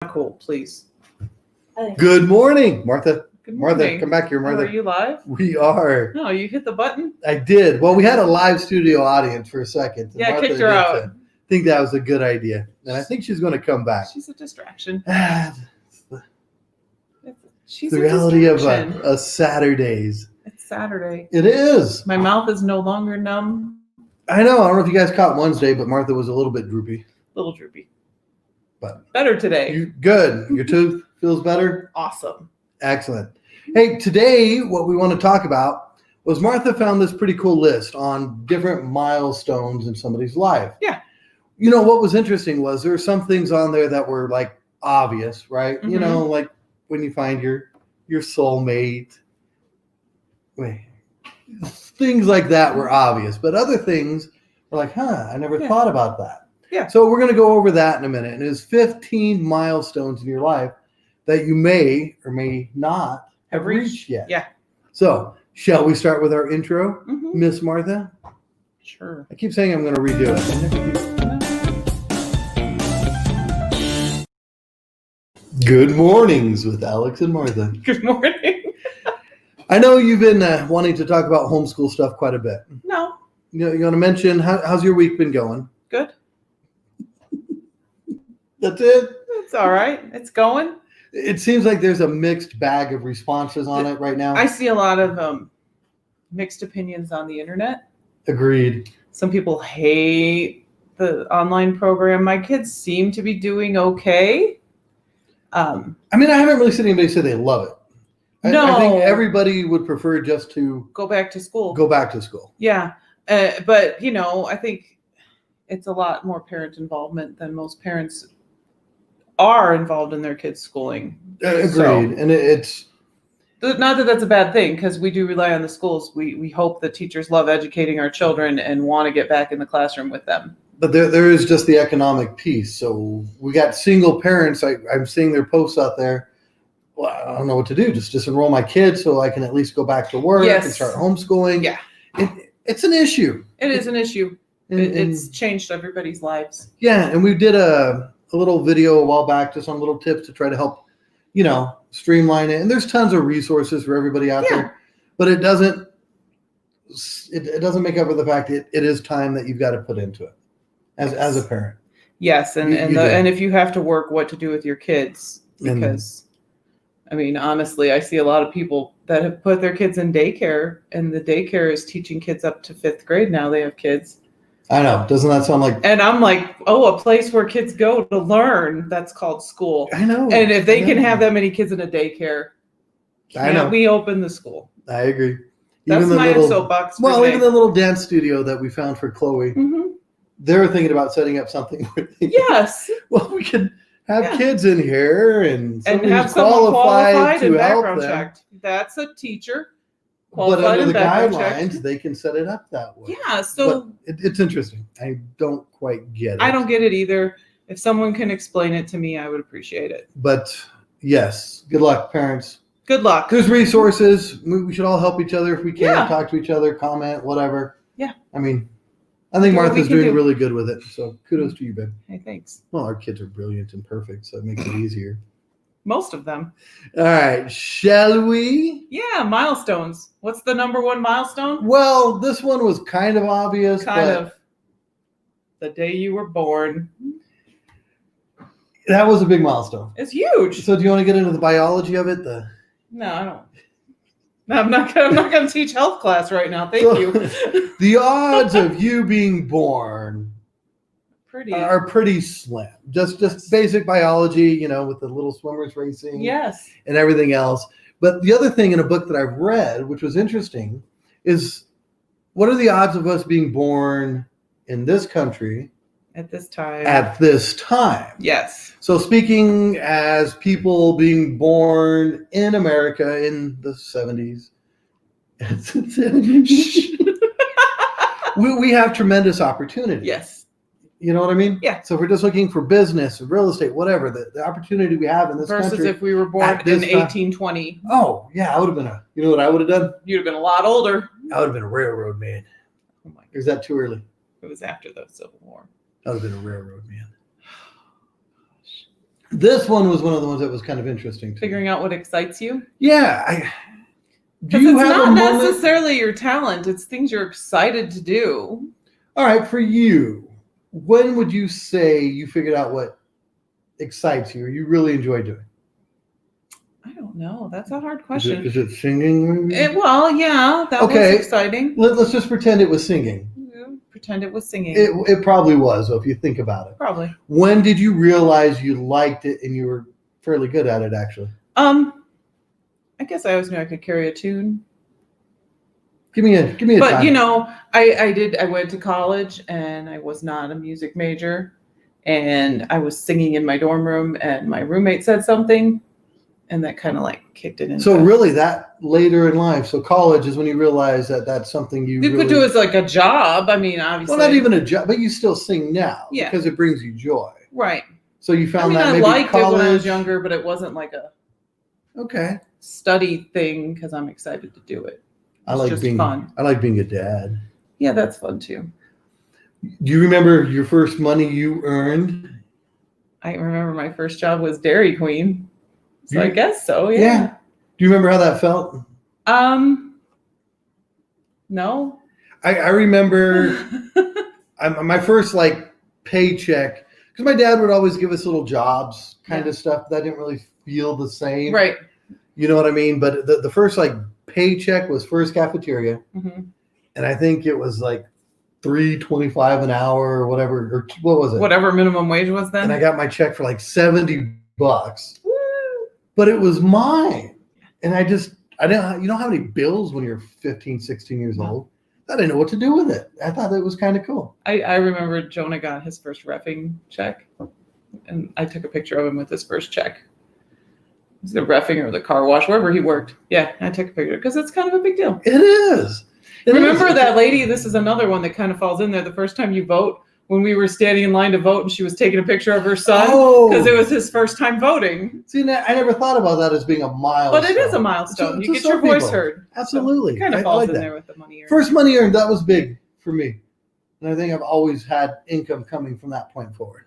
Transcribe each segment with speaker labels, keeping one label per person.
Speaker 1: Cool, please.
Speaker 2: Good morning, Martha.
Speaker 1: Good morning.
Speaker 2: Martha, come back here, Martha.
Speaker 1: Are you live?
Speaker 2: We are.
Speaker 1: No, you hit the button?
Speaker 2: I did. Well, we had a live studio audience for a second.
Speaker 1: Yeah,
Speaker 2: Martha
Speaker 1: kicked her out.
Speaker 2: I think that was a good idea. And I think she's going to come back.
Speaker 1: She's a distraction.
Speaker 2: She's the reality of Saturdays.
Speaker 1: It's Saturday.
Speaker 2: It is.
Speaker 1: My mouth is no longer numb.
Speaker 2: I know. I don't know if you guys caught Wednesday, but Martha was a little bit droopy.
Speaker 1: A little droopy.
Speaker 2: But
Speaker 1: better today.
Speaker 2: Good. Your tooth feels better?
Speaker 1: Awesome.
Speaker 2: Excellent. Hey, today what we want to talk about was Martha found this pretty cool list on different milestones in somebody's life.
Speaker 1: Yeah.
Speaker 2: You know, what was interesting was there were some things on there that were like obvious, right?
Speaker 1: Mm-hmm.
Speaker 2: You know, like when you find your soulmate. Things like that were obvious, but other things were like, I never thought about that.
Speaker 1: Yeah.
Speaker 2: So we're going to go over that in a minute. And it's 15 milestones in your life that you may or may not have reached yet.
Speaker 1: Yeah.
Speaker 2: So shall we start with our intro, Miss Martha?
Speaker 1: Sure.
Speaker 2: I keep saying I'm going to redo it. Good mornings with Alex and Martha.
Speaker 1: Good morning.
Speaker 2: I know you've been wanting to talk about homeschool stuff quite a bit.
Speaker 1: No.
Speaker 2: You want to mention, how's your week been going?
Speaker 1: Good.
Speaker 2: That's it?
Speaker 1: It's all right. It's going.
Speaker 2: It seems like there's a mixed bag of responses on it right now.
Speaker 1: I see a lot of mixed opinions on the internet.
Speaker 2: Agreed.
Speaker 1: Some people hate the online program. My kids seem to be doing okay.
Speaker 2: I mean, I haven't really seen anybody say they love it. I think everybody would prefer just to
Speaker 1: go back to school.
Speaker 2: Yeah.
Speaker 1: But, I think it's a lot more parent involvement than most parents are involved in their kids' schooling.
Speaker 2: Agreed.
Speaker 1: So,
Speaker 2: and it's
Speaker 1: not that that's a bad thing, because we do rely on the schools. We hope that teachers love educating our children and want to get back in the classroom with them.
Speaker 2: But there is just the economic piece. So we got single parents. I'm seeing their posts out there. Well, I don't know what to do. Just disenroll my kids so I can at least go back to work and start homeschooling.
Speaker 1: Yeah.
Speaker 2: It's an issue.
Speaker 1: It is an issue. It's changed everybody's lives.
Speaker 2: Yeah, and we did a little video a while back just on little tips to try to help, streamline it. And there's tons of resources for everybody out there. But it doesn't make up for the fact that it is time that you've got to put into it as a parent.
Speaker 1: Yes, and if you have to work, what to do with your kids, because honestly, I see a lot of people that have put their kids in daycare, and the daycare is teaching kids up to 5th grade now. They have kids.
Speaker 2: I know. Doesn't that sound like...
Speaker 1: And I'm like, a place where kids go to learn, that's called school.
Speaker 2: I know.
Speaker 1: And if they can have that many kids in a daycare, we open the school?
Speaker 2: I agree.
Speaker 1: That's my soapbox.
Speaker 2: Even the little dance studio that we found for Chloe, they were thinking about setting up something where we could have kids in here and
Speaker 1: have someone qualified to help them. Checked. That's a teacher.
Speaker 2: But under the guidelines, they can set it up that way.
Speaker 1: Yeah, so
Speaker 2: it's interesting. I don't quite get it.
Speaker 1: I don't get it either. If someone can explain it to me, I would appreciate it.
Speaker 2: But yes, good luck, parents.
Speaker 1: Good luck.
Speaker 2: There's resources. We should all help each other if we can. Talk to each other, comment, whatever.
Speaker 1: Yeah.
Speaker 2: I think Martha's doing really good with it. So kudos to you, babe.
Speaker 1: Hey, thanks.
Speaker 2: Well, our kids are brilliant and perfect, so it makes it easier.
Speaker 1: Most of them.
Speaker 2: All right. Shall we?
Speaker 1: Yeah. Milestones. What's the number one milestone?
Speaker 2: Well, this one was kind of obvious.
Speaker 1: The day you were born.
Speaker 2: That was a big milestone.
Speaker 1: It's huge.
Speaker 2: So do you want to get into the biology of it?
Speaker 1: No, I don't. No, I'm not going to teach health class right now. Thank you.
Speaker 2: The odds of you being born are pretty slim. Just basic biology, with the little swimmers racing.
Speaker 1: Yes.
Speaker 2: And everything else. But the other thing in a book that I've read, which was interesting, is what are the odds of us being born in this country
Speaker 1: at this time?
Speaker 2: Yes. So speaking as people being born in America in the 70s, we have tremendous opportunity.
Speaker 1: Yes.
Speaker 2: You know what I mean?
Speaker 1: Yeah.
Speaker 2: So if we're just looking for business, real estate, whatever, the opportunity we have in this country.
Speaker 1: Versus if we were born in 1820.
Speaker 2: Oh, yeah. I would have been you know what I would have done?
Speaker 1: You'd have been a lot older.
Speaker 2: I would have been a railroad man.
Speaker 1: Oh my God.
Speaker 2: Or is that too early?
Speaker 1: It was after the Civil War.
Speaker 2: I would have been a railroad man. This one was one of the ones that was kind of interesting.
Speaker 1: Figuring out what excites you.
Speaker 2: Yeah.
Speaker 1: Do you have a moment? It's not necessarily your talent. It's things you're excited to do.
Speaker 2: All right. For you, when would you say you figured out what excites you or you really enjoy doing?
Speaker 1: I don't know. That's a hard question.
Speaker 2: Is it singing?
Speaker 1: Well, yeah, that was exciting.
Speaker 2: Let's just pretend it was singing.
Speaker 1: Pretend it was singing.
Speaker 2: It probably was, if you think about it.
Speaker 1: Probably.
Speaker 2: When did you realize you liked it and you were fairly good at it, actually?
Speaker 1: I guess I always knew I could carry a tune.
Speaker 2: Give me a
Speaker 1: But
Speaker 2: time.
Speaker 1: you know, I went to college and I was not a music major, and I was singing in my dorm room, and my roommate said something, and that kind of like kicked it in.
Speaker 2: So really, that later in life, so college is when you realize that that's something you
Speaker 1: could do as like a job. I mean, obviously.
Speaker 2: Well, not even a job, but you still sing now because it brings you joy.
Speaker 1: Right.
Speaker 2: So you found that maybe
Speaker 1: I liked
Speaker 2: college,
Speaker 1: it when I was younger, but it wasn't like a study thing because I'm excited to do it.
Speaker 2: I like being fun. I like being a dad.
Speaker 1: Yeah, that's fun too.
Speaker 2: Do you remember your first money you earned?
Speaker 1: I remember my first job was Dairy Queen. So I guess so, yeah.
Speaker 2: Yeah. Do you remember how that felt?
Speaker 1: No.
Speaker 2: I remember my first like paycheck, because my dad would always give us little jobs kind of stuff that didn't really feel the same.
Speaker 1: Right.
Speaker 2: You know what I mean? But the first like paycheck was First Cafeteria. Mm-hmm. And I think it was like $3.25 an hour or whatever, or what was it?
Speaker 1: Whatever minimum wage was then.
Speaker 2: And I got my check for like $70. Woo! But it was mine. And I didn't, you know how many bills when you're 15, 16 years old? I didn't know what to do with it. I thought it was kind of cool.
Speaker 1: I remember Jonah got his first reffing check, and I took a picture of him with his first check. It was the reffing or the car wash, wherever he worked. Yeah, I took a picture because it's kind of a big deal.
Speaker 2: It is.
Speaker 1: Remember that lady? This is another one that kind of falls in there. The first time you vote, when we were standing in line to vote, and she was taking a picture of her son because it was his first time voting.
Speaker 2: See, I never thought about that as being a milestone.
Speaker 1: But it is a milestone. You get your voice heard.
Speaker 2: Absolutely.
Speaker 1: So it kind of falls in there with the money earned.
Speaker 2: First money earned, that was big for me. And I think I've always had income coming from that point forward.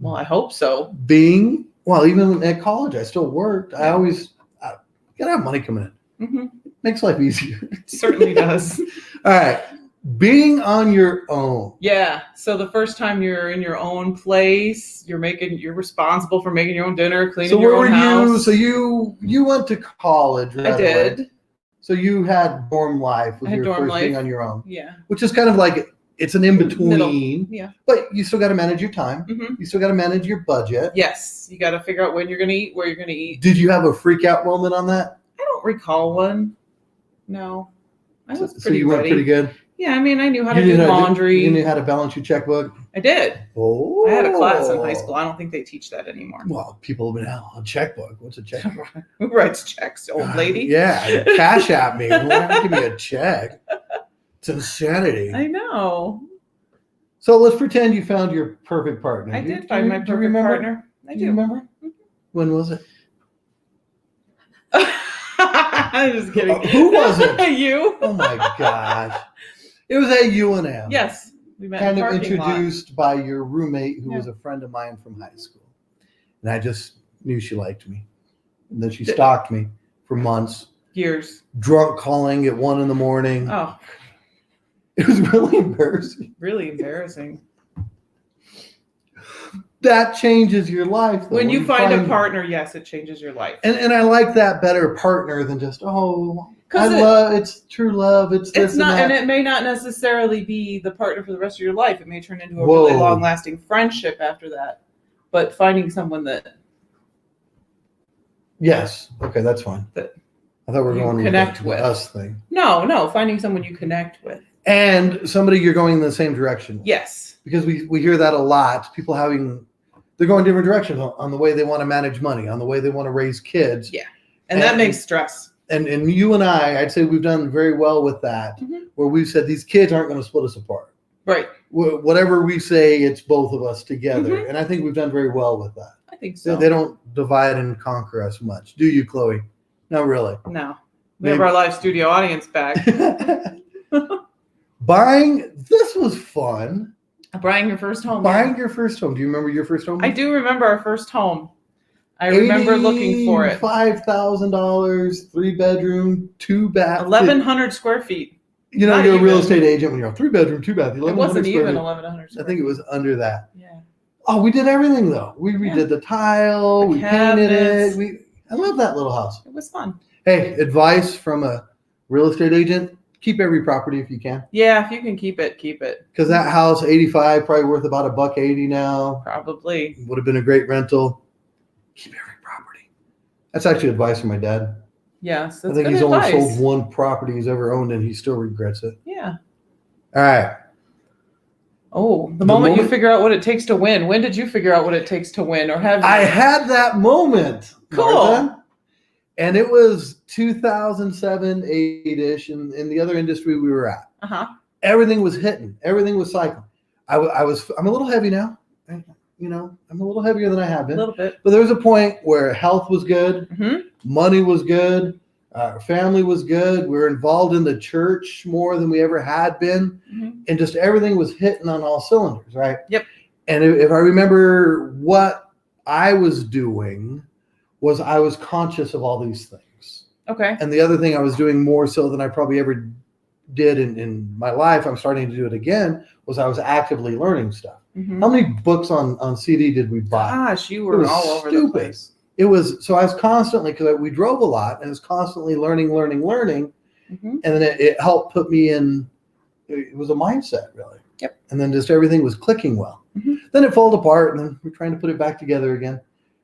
Speaker 1: Well, I hope so.
Speaker 2: Even at college, I still worked. I always gotta have money coming in. Mm-hmm. Makes life easier.
Speaker 1: It certainly does.
Speaker 2: All right. Being on your own.
Speaker 1: Yeah. So the first time you're in your own place, you're responsible for making your own dinner, cleaning your own house.
Speaker 2: So you went to college, right?
Speaker 1: I did.
Speaker 2: Away. So you had dorm life with your first being on your own.
Speaker 1: Yeah.
Speaker 2: Which is kind of like, it's an in-between.
Speaker 1: Middle. Yeah.
Speaker 2: But you still got to manage your time. Mm-hmm. You still got to manage your budget.
Speaker 1: Yes. You got to figure out when you're going to eat, where you're going to eat.
Speaker 2: Did you have a freak out moment on that?
Speaker 1: I don't recall one. No. I was
Speaker 2: so you went pretty good?
Speaker 1: Yeah, I mean, I knew how to do laundry.
Speaker 2: You knew how to balance your checkbook?
Speaker 1: I did.
Speaker 2: Oh.
Speaker 1: I had a class in high school. I don't think they teach that anymore.
Speaker 2: Well, people have been out on checkbook. What's a checkbook?
Speaker 1: Who writes checks, old lady?
Speaker 2: Yeah, cash at me. Give me a check. It's insanity.
Speaker 1: I know.
Speaker 2: So let's pretend you found your perfect partner.
Speaker 1: I did find my perfect partner.
Speaker 2: Do you remember? Mm-hmm. When was it?
Speaker 1: I'm just kidding.
Speaker 2: Who was it?
Speaker 1: You.
Speaker 2: Oh my gosh. It was at UNM.
Speaker 1: Yes. We met
Speaker 2: kind of introduced by your roommate who was a friend of mine from high school. And I just knew she liked me. And then she stalked me for months.
Speaker 1: Years.
Speaker 2: Drunk calling at 1 a.m.
Speaker 1: Oh.
Speaker 2: It was really embarrassing.
Speaker 1: Really embarrassing.
Speaker 2: That changes your life.
Speaker 1: When you find a partner, yes, it changes your life.
Speaker 2: And I like that better partner than just, it's true love. It's
Speaker 1: not, and it may not necessarily be the partner for the rest of your life. It may turn into a really long-lasting friendship after that. But finding someone that.
Speaker 2: Yes. Okay, that's fine.
Speaker 1: That
Speaker 2: I thought we were going
Speaker 1: connect
Speaker 2: with the us thing.
Speaker 1: No, finding someone you connect with.
Speaker 2: And somebody you're going in the same direction with.
Speaker 1: Yes. Because
Speaker 2: we hear that a lot. People they're going different directions on the way they want to manage money, on the way they want to raise kids.
Speaker 1: Yeah. And that makes stress.
Speaker 2: And you and I'd say we've done very well with that, where we've said these kids aren't going to split us apart.
Speaker 1: Right.
Speaker 2: Whatever we say, it's both of us together. And I think we've done very well with that.
Speaker 1: I think so.
Speaker 2: They don't divide and conquer us much. Do you, Chloe? Not really.
Speaker 1: No. We have our live studio audience back.
Speaker 2: Buying, this was fun.
Speaker 1: Buying your first home.
Speaker 2: Buying your first home. Do you remember your first home?
Speaker 1: I do remember our first home. I remember looking for it.
Speaker 2: $5,000, 3-bedroom, 2-bath.
Speaker 1: 1,100 square feet.
Speaker 2: You know, you're a real estate agent when you're 3-bedroom, 2-bath.
Speaker 1: It wasn't even 1,100 square
Speaker 2: I think it was under that.
Speaker 1: Yeah.
Speaker 2: Oh, we did everything though. We redid the tile. We painted it. I love that little house.
Speaker 1: It was fun.
Speaker 2: Hey, advice from a real estate agent: keep every property if you can.
Speaker 1: Yeah, if you can keep it, keep it.
Speaker 2: Because that house, 85, probably worth about $180 now.
Speaker 1: Probably.
Speaker 2: Would have been a great rental. Keep every property. That's actually advice from my dad.
Speaker 1: Yes, that's
Speaker 2: I think
Speaker 1: good
Speaker 2: he's
Speaker 1: advice.
Speaker 2: only sold one property he's ever owned, and he still regrets it.
Speaker 1: Yeah.
Speaker 2: All right.
Speaker 1: Oh, the moment you figure out what it takes to win. When did you figure out what it takes to win, or have you?
Speaker 2: I had that moment,
Speaker 1: Cool.
Speaker 2: Martha, and it was 2007, 8-ish, in the other industry we were at. Everything was hitting. Everything was cycling. I'm a little heavy now. You know, I'm a little heavier than I have been.
Speaker 1: A little bit.
Speaker 2: But there was a point where health was good, money was good, family was good. We were involved in the church more than we ever had been, and just everything was hitting on all cylinders, right?
Speaker 1: Yep.
Speaker 2: And if I remember what I was doing, was I was conscious of all these things.
Speaker 1: Okay.
Speaker 2: And the other thing I was doing more so than I probably ever did in my life, I'm starting to do it again, was I was actively learning stuff. How many books on CD did we buy?
Speaker 1: Gosh, you were all over the place.
Speaker 2: It was, so I was constantly, because we drove a lot, and it was constantly learning. And then it helped put me in, it was a mindset, really.
Speaker 1: Yep.
Speaker 2: And then just everything was clicking well. Then it fell apart, and then we're trying to put it back together again.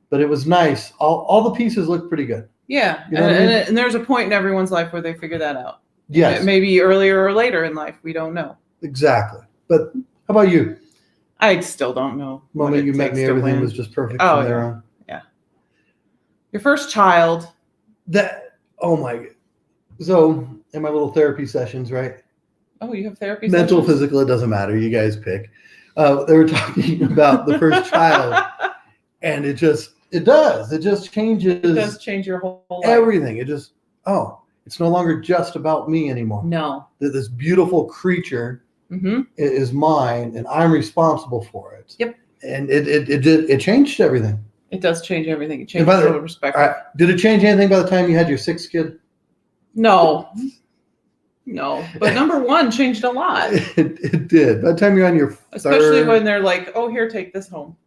Speaker 2: But it was nice. All the pieces looked pretty good.
Speaker 1: Yeah.
Speaker 2: You know what I mean?
Speaker 1: And there's a point in everyone's life where they figure that out.
Speaker 2: Yes.
Speaker 1: Maybe earlier or later in life. We don't know.
Speaker 2: Exactly. But how about you?
Speaker 1: I still don't know.
Speaker 2: The moment you met me, everything was just perfect from there on.
Speaker 1: Yeah. Your first child.
Speaker 2: Oh my. So in my little therapy sessions, right?
Speaker 1: Oh, you have therapy
Speaker 2: Mental,
Speaker 1: sessions?
Speaker 2: physical, it doesn't matter. You guys pick. They were talking about the first child, and it just changes.
Speaker 1: It does change your whole life.
Speaker 2: Everything. It's no longer just about me anymore.
Speaker 1: No.
Speaker 2: This beautiful creature is mine, and I'm responsible for it.
Speaker 1: Yep.
Speaker 2: And it changed everything.
Speaker 1: It does change everything. It changes total perspective.
Speaker 2: All right. Did it change anything by the time you had your 6th kid?
Speaker 1: No. But number 1 changed a lot.
Speaker 2: It did. By the time you're on your
Speaker 1: Especially
Speaker 2: 3rd,
Speaker 1: when they're like, oh, here, take this home.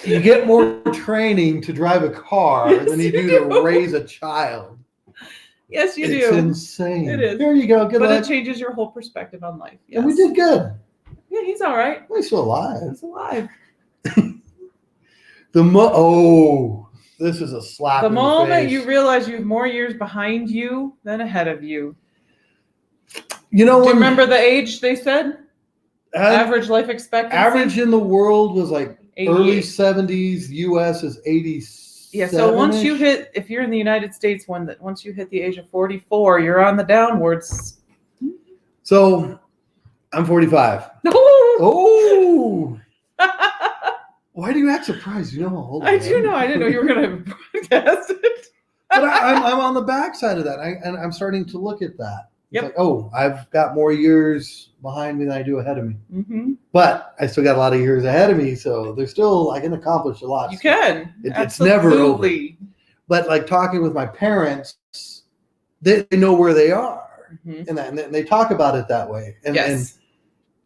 Speaker 2: you get more training to drive a car than you do to raise a child.
Speaker 1: Yes, you do.
Speaker 2: It's insane.
Speaker 1: It is.
Speaker 2: There you go. Good luck.
Speaker 1: It changes your whole perspective on life. Yes.
Speaker 2: And we did good.
Speaker 1: Yeah, he's all right.
Speaker 2: Well, he's still alive.
Speaker 1: He's alive.
Speaker 2: This is a slap
Speaker 1: The
Speaker 2: in the
Speaker 1: moment
Speaker 2: face.
Speaker 1: you realize you have more years behind you than ahead of you.
Speaker 2: You know,
Speaker 1: do you remember the age they said? Average life expectancy?
Speaker 2: Average in the world was like
Speaker 1: 88.
Speaker 2: Early 70s. US is 87.
Speaker 1: Yeah, so once you hit, if you're in the United States, once you hit the age of 44, you're on the downwards.
Speaker 2: So I'm 45.
Speaker 1: Oh!
Speaker 2: Why do you act surprised? You know how old I am.
Speaker 1: I do know. I didn't know you were going to broadcast it.
Speaker 2: But I'm on the backside of that. And I'm starting to look at that. It's like, I've got more years behind me than I do ahead of me. But I still got a lot of years ahead of me. So there's still, I can accomplish a lot.
Speaker 1: You can.
Speaker 2: It's never over. But like talking with my parents, they know where they are. And they talk about it that way. And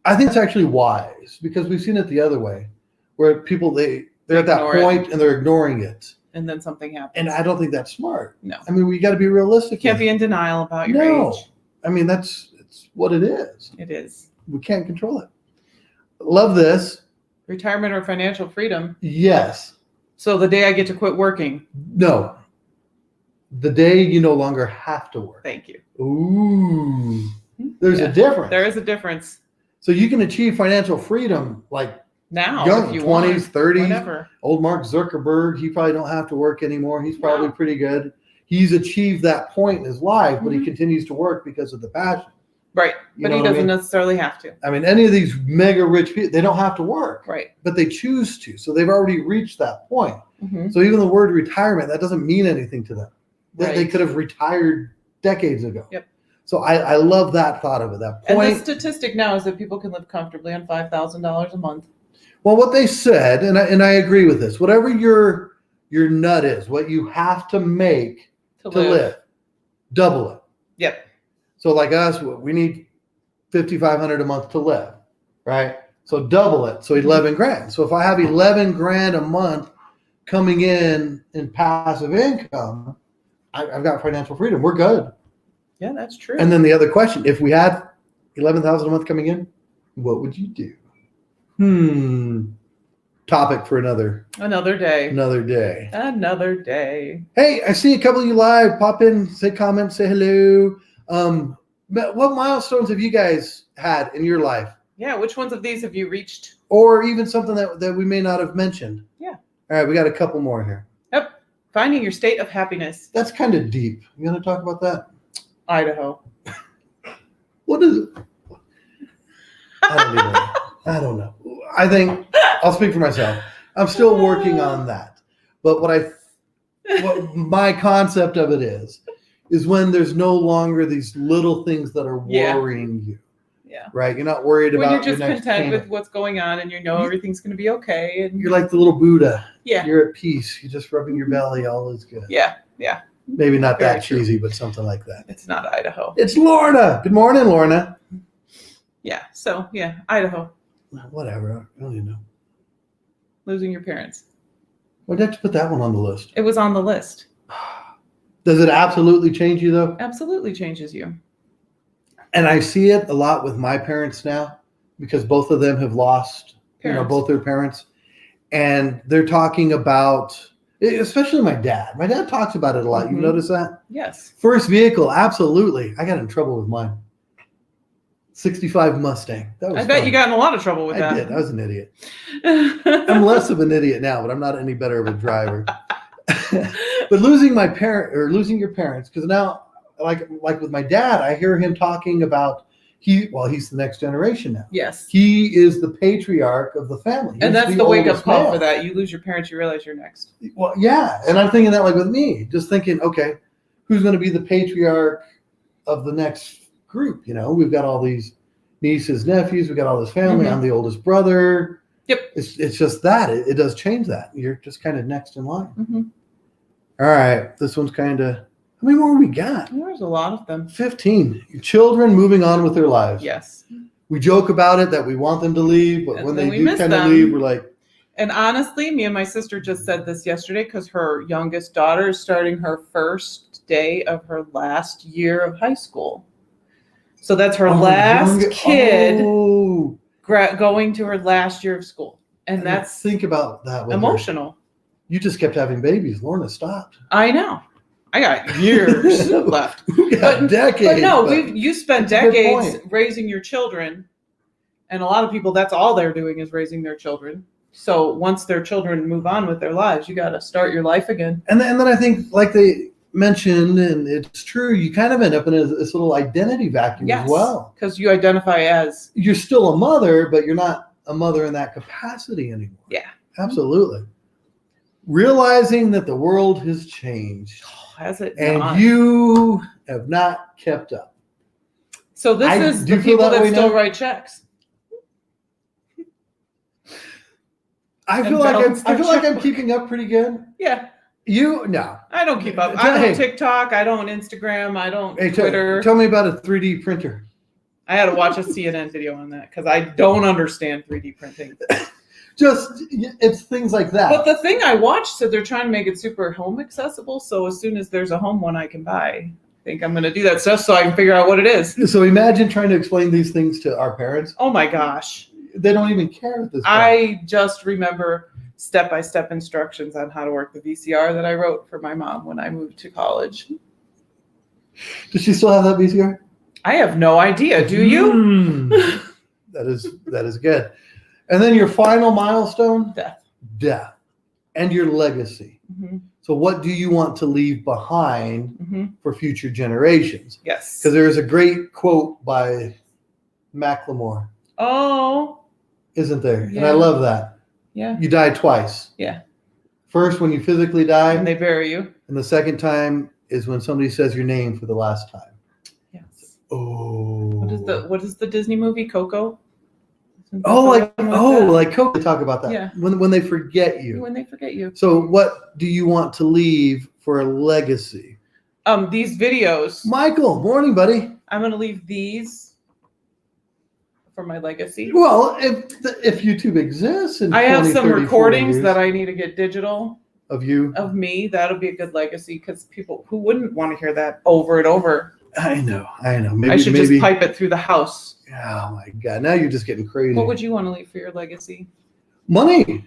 Speaker 2: I think it's actually wise, because we've seen it the other way, where people, they're at that point and they're ignoring it.
Speaker 1: And then something happens.
Speaker 2: And I don't think that's smart.
Speaker 1: No.
Speaker 2: I mean, we got to be realistic.
Speaker 1: You can't be in denial about your age.
Speaker 2: I mean, it's what it is.
Speaker 1: It is.
Speaker 2: We can't control it. Love this.
Speaker 1: Retirement or financial freedom.
Speaker 2: Yes.
Speaker 1: So the day I get to quit working.
Speaker 2: No. The day you no longer have to work.
Speaker 1: Thank you.
Speaker 2: Ooh. There's a difference.
Speaker 1: There is a difference.
Speaker 2: So you can achieve financial freedom like
Speaker 1: now,
Speaker 2: young,
Speaker 1: if you
Speaker 2: 20s,
Speaker 1: want,
Speaker 2: 30s.
Speaker 1: whatever.
Speaker 2: Old Mark Zuckerberg, he probably don't have to work anymore. He's probably pretty good. He's achieved that point in his life, but he continues to work because of the passion.
Speaker 1: Right. But he doesn't necessarily have to.
Speaker 2: I mean, any of these mega rich people, they don't have to work.
Speaker 1: Right.
Speaker 2: But they choose to. So they've already reached that point. So even the word retirement, that doesn't mean anything to them. They could have retired decades ago.
Speaker 1: Yep.
Speaker 2: So I love that thought of it. That point.
Speaker 1: And the statistic now is that people can live comfortably on $5,000 a month.
Speaker 2: Well, what they said, and I agree with this, whatever your nut is, what you have to make to live, double it.
Speaker 1: Yep.
Speaker 2: So like us, we need $5,500 a month to live, right? So double it. So 11 grand. So if I have 11 grand a month coming in passive income, I've got financial freedom. We're good.
Speaker 1: Yeah, that's true.
Speaker 2: And then the other question, if we had 11,000 a month coming in, what would you do? Topic for another
Speaker 1: day.
Speaker 2: Another day.
Speaker 1: Another day.
Speaker 2: Hey, I see a couple of you live. Pop in, say comments, say hello. What milestones have you guys had in your life?
Speaker 1: Yeah, which ones of these have you reached?
Speaker 2: Or even something that we may not have mentioned.
Speaker 1: Yeah.
Speaker 2: All right, we got a couple more here.
Speaker 1: Yep. Finding your state of happiness.
Speaker 2: That's kind of deep. You going to talk about that?
Speaker 1: Idaho.
Speaker 2: What is it? I don't know. I think I'll speak for myself. I'm still working on that. But what my concept of it is when there's no longer these little things that are worrying you.
Speaker 1: Yeah.
Speaker 2: Right? You're not worried about
Speaker 1: when you're just
Speaker 2: your next
Speaker 1: content
Speaker 2: payment.
Speaker 1: with what's going on and you know everything's going to be okay. And
Speaker 2: you're like the little Buddha.
Speaker 1: Yeah.
Speaker 2: You're at peace. You're just rubbing your belly. All is good.
Speaker 1: Yeah. Yeah.
Speaker 2: Maybe not
Speaker 1: Very
Speaker 2: that cheesy, but something like that.
Speaker 1: It's not Idaho.
Speaker 2: It's Lorna. Good morning, Lorna.
Speaker 1: Yeah. So, yeah, Idaho.
Speaker 2: Whatever. I don't even know.
Speaker 1: Losing your parents.
Speaker 2: Why'd you have to put that one on the list?
Speaker 1: It was on the list.
Speaker 2: Does it absolutely change you, though?
Speaker 1: Absolutely changes you.
Speaker 2: And I see it a lot with my parents now because both of them have lost, both their parents. And they're talking about, especially my dad. My dad talks about it a lot. Mm-hmm. You notice that?
Speaker 1: Yes.
Speaker 2: First vehicle, absolutely. I got in trouble with mine. 65 Mustang. That was
Speaker 1: I bet
Speaker 2: fun.
Speaker 1: You got in a lot of trouble with that.
Speaker 2: I did. I was an idiot. I'm less of an idiot now, but I'm not any better of a driver. But losing your parents, because now, like with my dad, I hear him talking about he's the next generation now.
Speaker 1: Yes.
Speaker 2: He is the patriarch of the family.
Speaker 1: And that's the wake-up call for that. You lose your parents, you realize you're next.
Speaker 2: Well, yeah. And I'm thinking that like with me, just thinking, okay, who's going to be the patriarch of the next group? We've got all these nieces, nephews, we got all this family.
Speaker 1: Mm-hmm.
Speaker 2: I'm the oldest brother.
Speaker 1: Yep.
Speaker 2: It's just that. It does change that. You're just kind of next in line.
Speaker 1: Mm-hmm.
Speaker 2: All right. This one's kind of, how many more we got?
Speaker 1: There's a lot of them.
Speaker 2: 15. Your children moving on with their lives.
Speaker 1: Yes.
Speaker 2: We joke about it that we want them to leave, but when they do kind of leave, we're like.
Speaker 1: And honestly, me and my sister just said this yesterday because her youngest daughter is starting her first day of her last year of high school. So that's her last kid going to her last year of school. And that's
Speaker 2: think about that.
Speaker 1: Emotional.
Speaker 2: You just kept having babies. Lorna stopped.
Speaker 1: I know. I got years left.
Speaker 2: We got decades.
Speaker 1: But no, you spent decades raising your children. And a lot of people, that's all they're doing is raising their children. So once their children move on with their lives, you got to start your life again.
Speaker 2: And then I think, like they mentioned, and it's true, you kind of end up in this little identity vacuum as well.
Speaker 1: Because you identify as...
Speaker 2: You're still a mother, but you're not a mother in that capacity anymore.
Speaker 1: Yeah.
Speaker 2: Absolutely. Realizing that the world has changed.
Speaker 1: Has it
Speaker 2: and
Speaker 1: not?
Speaker 2: You have not kept up.
Speaker 1: So this is the people that still write checks.
Speaker 2: I feel like I'm keeping up pretty good.
Speaker 1: Yeah.
Speaker 2: No.
Speaker 1: I don't keep up. I don't TikTok. I don't Instagram. I don't Twitter.
Speaker 2: Tell me about a 3D printer.
Speaker 1: I had to watch a CNN video on that because I don't understand 3D printing.
Speaker 2: It's things like that.
Speaker 1: But the thing I watched said they're trying to make it super home accessible. So as soon as there's a home one I can buy, I think I'm going to do that stuff so I can figure out what it is.
Speaker 2: So imagine trying to explain these things to our parents.
Speaker 1: Oh my gosh.
Speaker 2: They don't even care at this point.
Speaker 1: I just remember step-by-step instructions on how to work the VCR that I wrote for my mom when I moved to college.
Speaker 2: Does she still have that VCR?
Speaker 1: I have no idea. Do you?
Speaker 2: That is good. And then your final milestone? Death. And your legacy.
Speaker 1: Mm-hmm.
Speaker 2: So what do you want to leave behind for future generations?
Speaker 1: Yes.
Speaker 2: Because there's a great quote by Macklemore.
Speaker 1: Oh.
Speaker 2: Isn't there?
Speaker 1: Yeah.
Speaker 2: And I love that.
Speaker 1: Yeah.
Speaker 2: You die twice.
Speaker 1: Yeah.
Speaker 2: First, when you physically die.
Speaker 1: And they bury you.
Speaker 2: And the second time is when somebody says your name for the last time.
Speaker 1: Yes.
Speaker 2: Oh.
Speaker 1: What is the Disney movie Coco?
Speaker 2: Like Coco. Talk about that.
Speaker 1: Yeah.
Speaker 2: When they forget you.
Speaker 1: When they forget you.
Speaker 2: So what do you want to leave for a legacy?
Speaker 1: These videos.
Speaker 2: Michael, morning, buddy.
Speaker 1: I'm gonna leave these for my legacy.
Speaker 2: Well, if YouTube exists,
Speaker 1: I have some recordings that I need to get digital
Speaker 2: of you,
Speaker 1: of me. That'll be a good legacy because people who wouldn't want to hear that over and over.
Speaker 2: I know.
Speaker 1: Maybe I should just pipe it through the house.
Speaker 2: Oh my God! Now you're just getting crazy.
Speaker 1: What would you want to leave for your legacy?
Speaker 2: Money,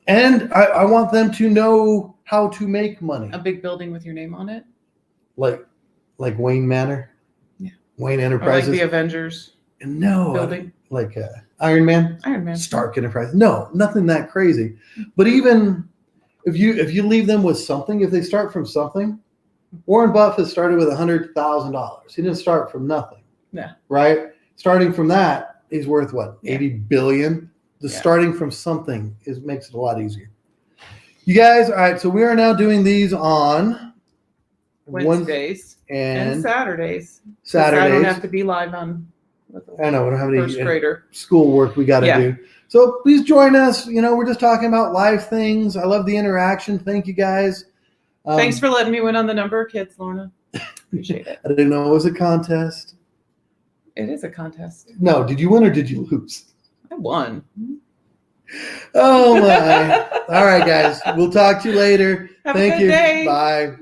Speaker 2: and I want them to know how to make money.
Speaker 1: A big building with your name on it,
Speaker 2: like Wayne Manor. Yeah. Wayne Enterprises.
Speaker 1: Or like the Avengers.
Speaker 2: No.
Speaker 1: Building.
Speaker 2: Like Iron Man. Stark Enterprise. No, nothing that crazy. But even if you leave them with something, if they start from something, Warren Buffett started with $100,000. He didn't start from nothing.
Speaker 1: Yeah.
Speaker 2: Right? Starting from that, he's worth what? 80 billion? Starting from something makes it a lot easier. You guys, all right, so we are now doing these on
Speaker 1: Wednesdays and Saturdays. I don't have to be live on.
Speaker 2: I know, we don't have any
Speaker 1: first grader
Speaker 2: schoolwork we got to do. So please join us. We're just talking about live things. I love the interaction. Thank you guys.
Speaker 1: Thanks for letting me win on the number of kids, Lorna. Appreciate it.
Speaker 2: I didn't know it was a contest.
Speaker 1: It is a contest.
Speaker 2: No, did you win or did you lose?
Speaker 1: I won.
Speaker 2: Oh my. All right, guys. We'll talk to you later.
Speaker 1: Have a good day.
Speaker 2: Bye.